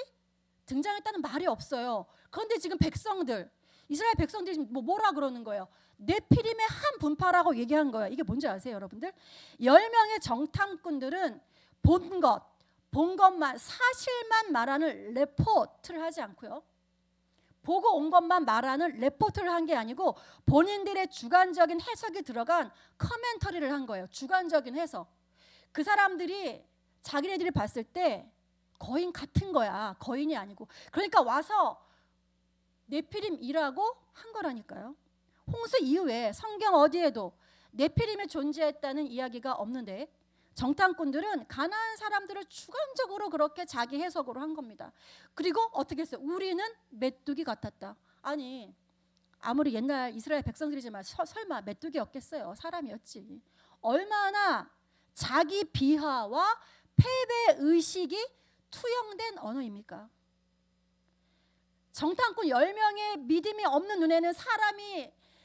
등장했다는 말이 없어요. 그런데 지금 백성들, 이스라엘 백성들이 뭐라 그러는 거예요? 네피림의 한 분파라고 얘기한 거예요. 이게 뭔지 아세요, 여러분들? 10명의 정탐꾼들은 본 것만, 사실만 말하는 레포트를 하지 않고요, 보고 온 것만 말하는 레포트를 한 게 아니고 본인들의 주관적인 해석이 들어간 커멘터리를 한 거예요. 주관적인 해석. 그 사람들이 자기네들이 봤을 때 거인 같은 거야. 거인이 아니고. 그러니까 와서 네피림이라고 한 거라니까요. 홍수 이후에 성경 어디에도 네피림이 존재했다는 이야기가 없는데, 정탐꾼들은 가나안 사람들을 주관적으로 그렇게 자기 해석으로 한 겁니다. 그리고 어떻게 했어요? 우리는 메뚜기 같았다. 아니, 아무리 옛날 이스라엘 백성들이지만 설마 메뚜기였겠어요? 사람이었지. 얼마나 자기 비하와 패배 의식이 투영된 언어입니까? 정탐꾼 10명의 믿음이 없는 눈에는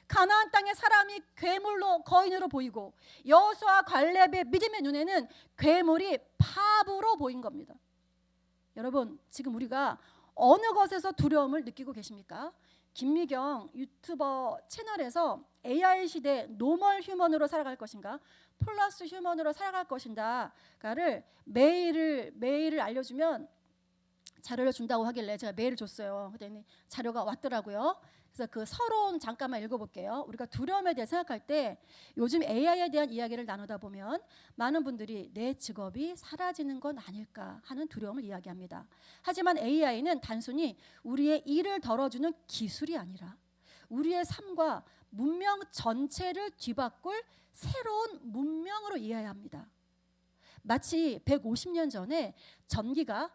가나안 땅의 사람이 괴물로, 거인으로 보이고, 여호수아 갈렙의 믿음의 눈에는 괴물이 바보로 보인 겁니다. 여러분, 지금 우리가 어느 것에서 두려움을 느끼고 계십니까? 김미경 유튜버 채널에서 AI 시대 노멀 휴먼으로 살아갈 것인가, 플러스 휴먼으로 살아갈 것인가를 매일을 알려주면 자료를 준다고 하길래 제가 메일을 줬어요. 그랬더니 자료가 왔더라고요. 그래서 그 서론 잠깐만 읽어볼게요. 우리가 두려움에 대해 생각할 때 요즘 AI에 대한 이야기를 나누다 보면 많은 분들이 내 직업이 사라지는 건 아닐까 하는 두려움을 이야기합니다. 하지만 AI는 단순히 우리의 일을 덜어주는 기술이 아니라 우리의 삶과 문명 전체를 뒤바꿀 새로운 문명으로 이해해야 합니다. 마치 150년 전에 전기가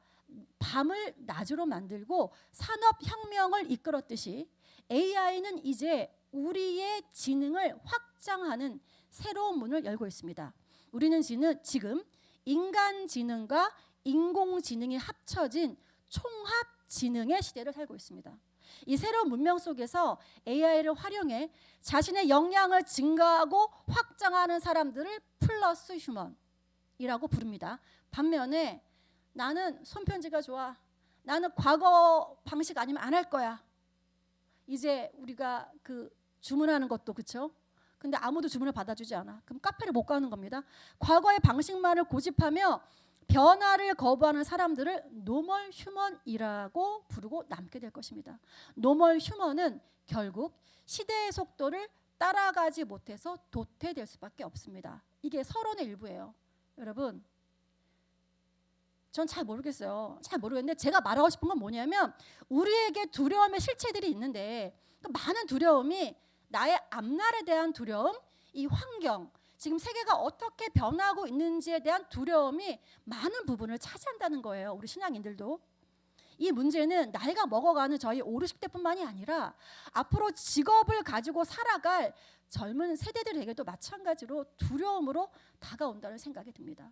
밤을 낮으로 만들고 산업혁명을 이끌었듯이 AI는 이제 우리의 지능을 확장하는 새로운 문을 열고 있습니다. 우리는 지금 인간지능과 인공지능이 합쳐진 총합지능의 시대를 살고 있습니다. 이 새로운 문명 속에서 AI를 활용해 자신의 역량을 증가하고 확장하는 사람들을 플러스 휴먼이라고 부릅니다. 반면에 나는 손편지가 좋아, 나는 과거 방식 아니면 안 할 거야, 이제 우리가 그 주문하는 것도 그렇죠. 근데 아무도 주문을 받아주지 않아. 그럼 카페를 못 가는 겁니다. 과거의 방식만을 고집하며 변화를 거부하는 사람들을 노멀 휴먼이라고 부르고 남게 될 것입니다. 노멀 휴먼은 결국 시대의 속도를 따라가지 못해서 도태될 수밖에 없습니다. 이게 서론의 일부예요. 여러분, 전 잘 모르겠어요. 잘 모르겠는데 제가 말하고 싶은 건 뭐냐면, 우리에게 두려움의 실체들이 있는데 그 많은 두려움이 나의 앞날에 대한 두려움, 이 환경, 지금 세계가 어떻게 변하고 있는지에 대한 두려움이 많은 부분을 차지한다는 거예요. 우리 신앙인들도. 이 문제는 나이가 먹어가는 저희 5, 60대뿐만이 아니라 앞으로 직업을 가지고 살아갈 젊은 세대들에게도 마찬가지로 두려움으로 다가온다는 생각이 듭니다.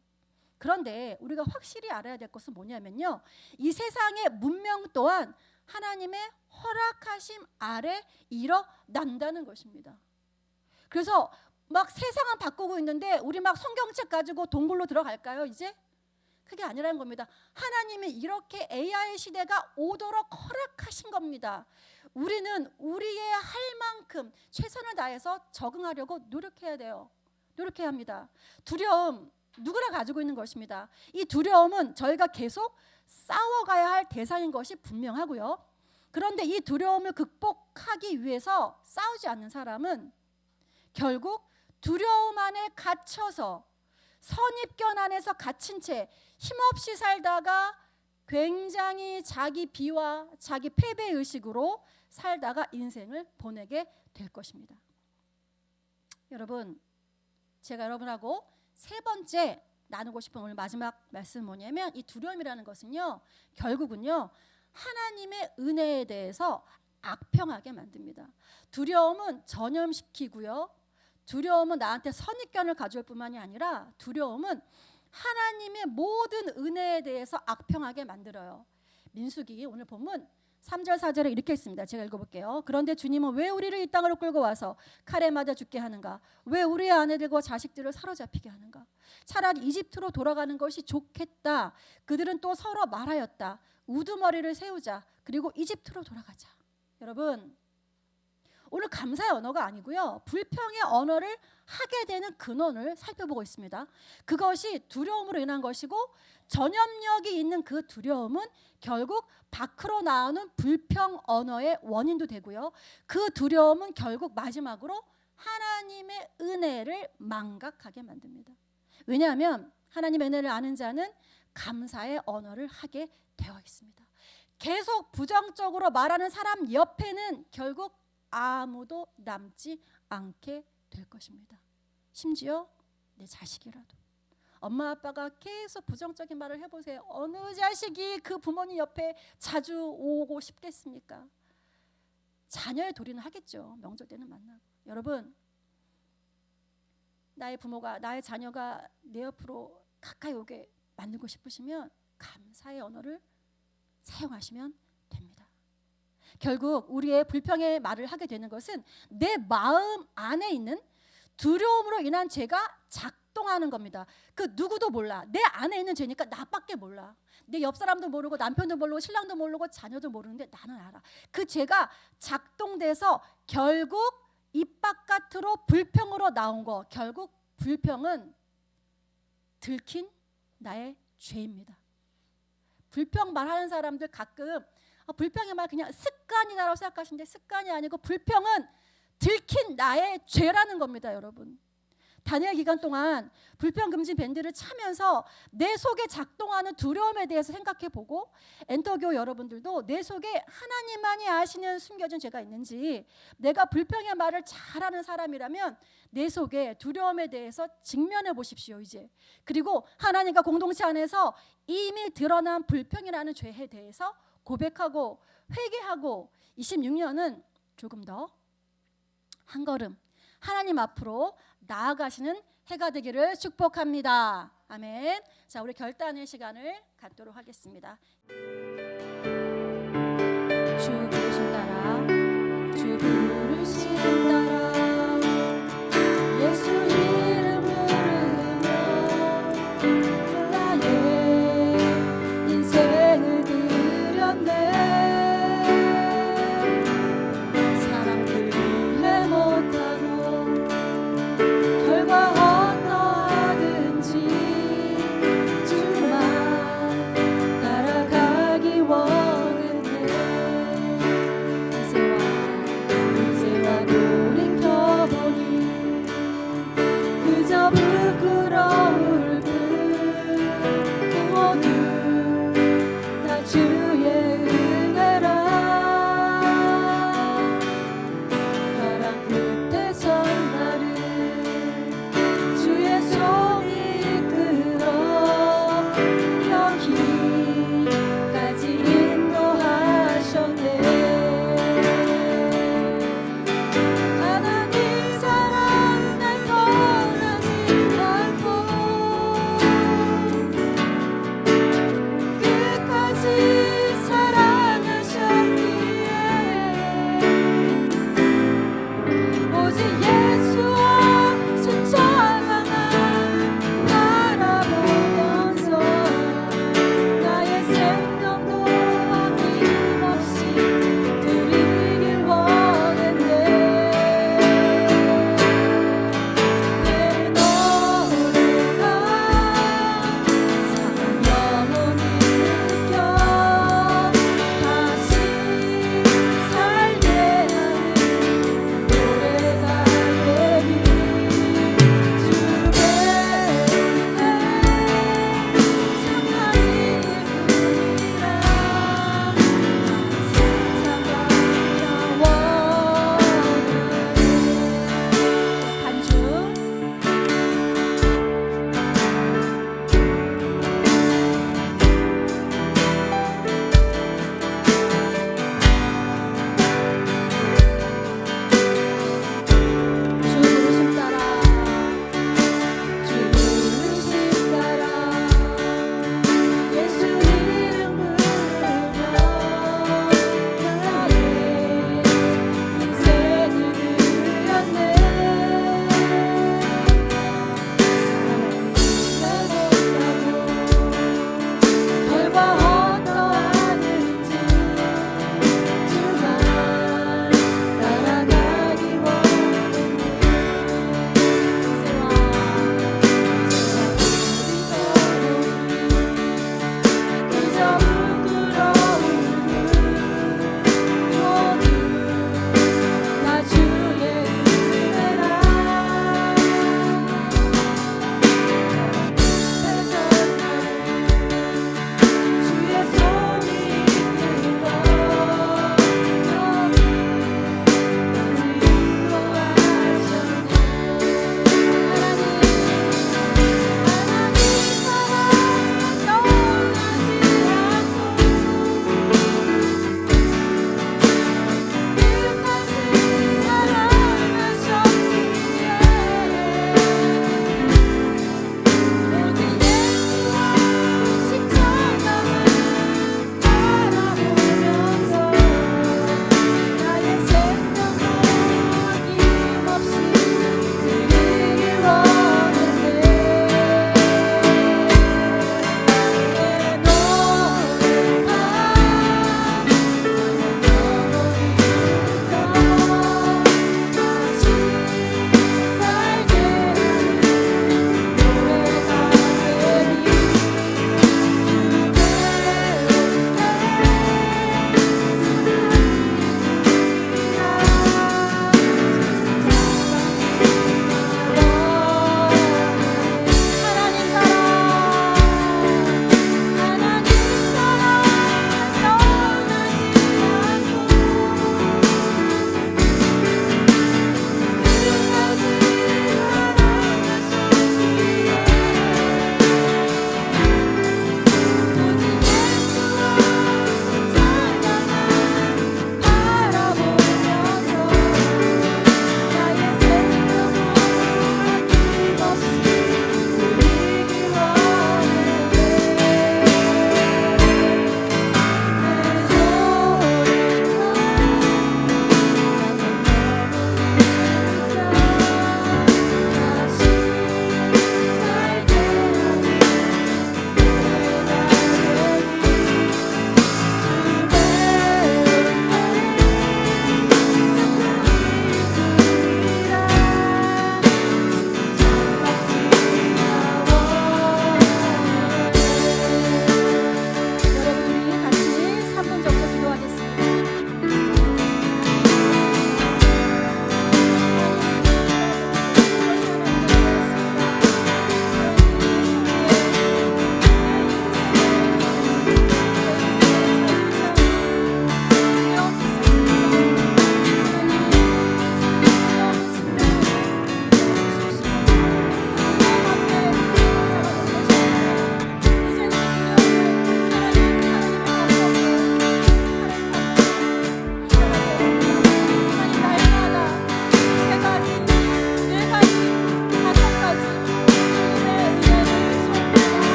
그런데 우리가 확실히 알아야 될 것은 뭐냐면요, 이 세상의 문명 또한 하나님의 허락하심 아래 일어난다는 것입니다. 그래서 막 세상은 바꾸고 있는데 우리 막 성경책 가지고 동굴로 들어갈까요 이제? 그게 아니라는 겁니다. 하나님이 이렇게 AI 시대가 오도록 허락하신 겁니다. 우리는 우리의 할 만큼 최선을 다해서 적응하려고 노력해야 돼요. 노력해야 합니다. 두려움 누구나 가지고 있는 것입니다. 이 두려움은 저희가 계속 싸워가야 할 대상인 것이 분명하고요. 그런데 이 두려움을 극복하기 위해서 싸우지 않는 사람은 결국 두려움 안에 갇혀서 선입견 안에서 갇힌 채 힘없이 살다가 굉장히 자기 비와 자기 패배의식으로 살다가 인생을 보내게 될 것입니다. 여러분, 제가 여러분하고 세 번째 나누고 싶은 오늘 마지막 말씀은 뭐냐면, 이 두려움이라는 것은요, 결국은요 하나님의 은혜에 대해서 악평하게 만듭니다. 두려움은 전염시키고요, 두려움은 나한테 선입견을 가져올 뿐만이 아니라 두려움은 하나님의 모든 은혜에 대해서 악평하게 만들어요. 민수기 오늘 본문 3절 4절에 이렇게 있습니다. 제가 읽어볼게요. 그런데 주님은 왜 우리를 이 땅으로 끌고 와서 칼에 맞아 죽게 하는가? 왜 우리의 아내들과 자식들을 사로잡히게 하는가? 차라리 이집트로 돌아가는 것이 좋겠다. 그들은 또 서로 말하였다. 우두머리를 세우자. 그리고 이집트로 돌아가자. 여러분, 오늘 감사의 언어가 아니고요, 불평의 언어를 하게 되는 근원을 살펴보고 있습니다. 그것이 두려움으로 인한 것이고, 전염력이 있는 그 두려움은 결국 밖으로 나오는 불평 언어의 원인도 되고요, 그 두려움은 결국 마지막으로 하나님의 은혜를 망각하게 만듭니다. 왜냐하면 하나님의 은혜를 아는 자는 감사의 언어를 하게 되어 있습니다. 계속 부정적으로 말하는 사람 옆에는 결국 아무도 남지 않게 될 것입니다. 심지어 내 자식이라도. 엄마 아빠가 계속 부정적인 말을 해보세요. 어느 자식이 그 부모님 옆에 자주 오고 싶겠습니까? 자녀의 도리는 하겠죠. 명절 때는 만나고. 여러분, 나의 부모가, 나의 자녀가 내 옆으로 가까이 오게 만들고 싶으시면 감사의 언어를 사용하시면 됩니다. 결국 우리의 불평의 말을 하게 되는 것은 내 마음 안에 있는 두려움으로 인한 죄가 작동하는 겁니다. 그 누구도 몰라. 내 안에 있는 죄니까 나밖에 몰라. 내 옆 사람도 모르고 남편도 모르고 신랑도 모르고 자녀도 모르는데 나는 알아. 그 죄가 작동돼서 결국 입 바깥으로 불평으로 나온 거, 결국 불평은 들킨 나의 죄입니다. 불평 말하는 사람들 가끔 불평의 말 그냥 습관이라고 생각하시는데 습관이 아니고 불평은 들킨 나의 죄라는 겁니다. 여러분, 다니엘 기간 동안 불평 금지 밴드를 차면서 내 속에 작동하는 두려움에 대해서 생각해보고, 엔터교 여러분들도 내 속에 하나님만이 아시는 숨겨진 죄가 있는지, 내가 불평의 말을 잘하는 사람이라면 내 속에 두려움에 대해서 직면해 보십시오 이제. 그리고 하나님과 공동체 안에서 이미 드러난 불평이라는 죄에 대해서 고백하고 회개하고 26년은 조금 더 한 걸음 하나님 앞으로 나아가시는 해가 되기를 축복합니다. 아멘. 자, 우리 결단의 시간을 갖도록 하겠습니다. 주 부르심 따라, 주 부르심 따라, 예수 이름 부르며 나의 인생을 드렸네. 어떠하든지 주만 따라가기 원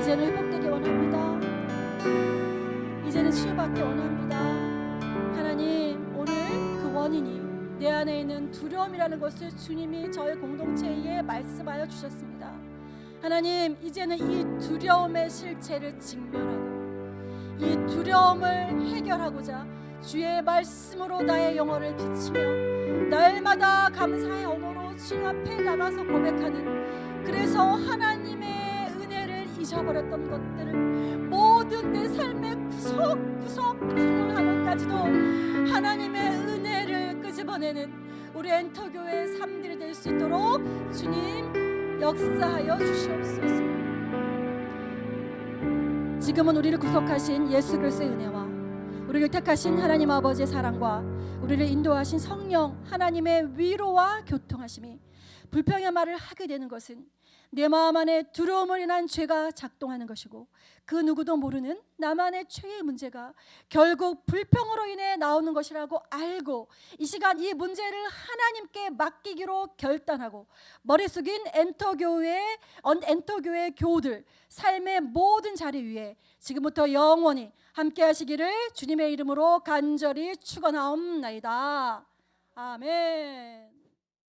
이제는 회복되기 원합니다. 이제는 치유받기 원합니다. 하나님, 오늘 그 원인이 내 안에 있는 두려움이라는 것을 주님이 저의 공동체에 말씀하여 주셨습니다. 하나님, 이제는 이 두려움의 실체를 직면하고 이 두려움을 해결하고자 주의 말씀으로 나의 영혼을 비치며 날마다 감사의 언어로 주님 앞에 나가서 고백하는, 그래서 하나님의 은혜를 잊어버렸던 것들을 모든 내 삶의 구석구석 부분을 하나까지도 하나님의 은혜를 끄집어내는 우리 엔터교회의 삶들이 될 수 있도록 주님 역사하여 주시옵소서. 지금은 우리를 구속하신 예수 그리스도의 은혜와 우리를 택하신 하나님 아버지의 사랑과 우리를 인도하신 성령 하나님의 위로와 교통하심이 불평의 말을 하게 되는 것은 내 마음 안에 두려움을 인한 죄가 작동하는 것이고, 그 누구도 모르는 나만의 죄의 문제가 결국 불평으로 인해 나오는 것이라고 알고 이 시간 이 문제를 하나님께 맡기기로 결단하고 머리 숙인 엔터교회의 교우들 삶의 모든 자리 위에 지금부터 영원히 함께 하시기를 주님의 이름으로 간절히 축원하옵나이다. 아멘.